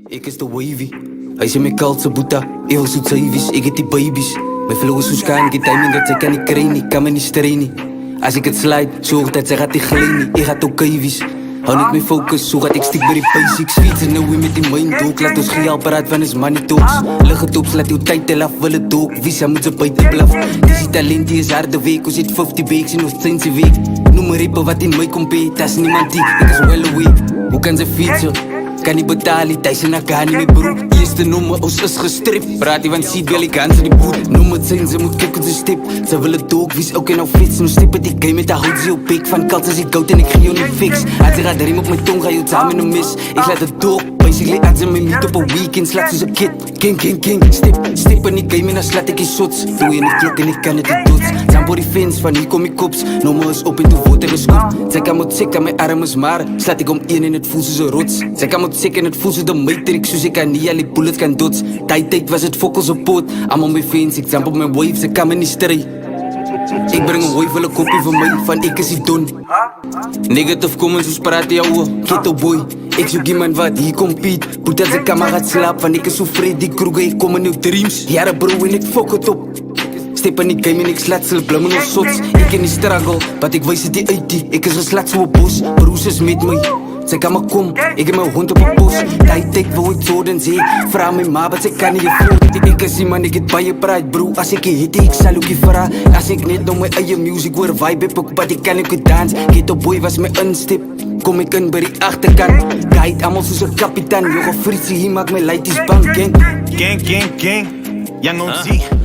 Ek is de wavy. Hy sê my kalse boeta, ek wil soet syvies, ek het die babies. My flow is so skaan, ek het timing dat sy kan nie kry nie, kan my nie strei nie. As ek het slide, sorg dat sy gaat nie glij nie, ek gaat ook kyvies. Hou net my focus, so gaat ek stiek by die basics. Fiets en nou weer met die mind ook, laat ons gehelp praat van is money talks. Lig het op, laat jou tyd tel af, wil het ook, visa moet sy buiten blaf. Dis die talent, die is harde week, ons het 50 weeks en ons zijn sy week. Noem my rapper wat in my compete, dat is niemand die, ek is well away. Hoe kan sy fietsen? Kan nie betaal die thuis en ek gaan nie my broek. Eerste nomme, ons is gestrip. Praat die van seatbelt, die kans in die boot. Noem het zijn, ze moet kyk op sy stip. Ze wil het ook, wie is ook en nou flits. Nou stip het die game met die hout sy op pik. Van kalt is die goud en ek gee jou nie fix. Als ik gaat riem op my tong, ga jou samen en mis. Ik laat het door, basically als ze my meet op een weekend. Slaat soos een kid, king. Stip in die game en dan slaat ek die sots. Doe je in die klok en ik kan het die dots. Zambo die fans, van hier kom die kops. Nomme is op en toe word er geskop. Zij kan moet sick aan my arm is maar. Slaat ik om één en het voel soos een rots. Zij kan moet sick en het voel soos de matrix. Soos ek kan nie al die bullets kan dots. Tijd was het fokkels op poot. Allemaal my fans, ik zamp op my waves, ek kan my nie stry. Ik breng een wave, hulle kopie van my, van ek is die don. Negative comments, soos praat die ouwe, ghetto boy. Ek soek iemand wat hier compete. Boet als ek kamer gaat slaap, van ek is so vreed die kroege, ek kom in jou dreams. Jare bro en ek fok het op. Step in die game en ek slat sal blim in ons sots. Ek in die struggle, wat ek wees het die uit die. Ek is geslat so op bos, broers is met my. Sy kan maar kom, ek het my hond op die bos. Tijd wou ek Jordans hee, vraag my ma wat sy kan nie jou vloed. Ek is die man, ek het baie praat bro. As ek die hitte, ek sal ook die vraag. As ek net nou my eie music hoor, vibe heb ook, but ek kan ook dans. Ghetto boy was my instip, kom ek in by die achterkant. Guide allemaal soos een kapitaan, joh gefritsie, hier maak my lighties bang, gang. Gang, Young OG.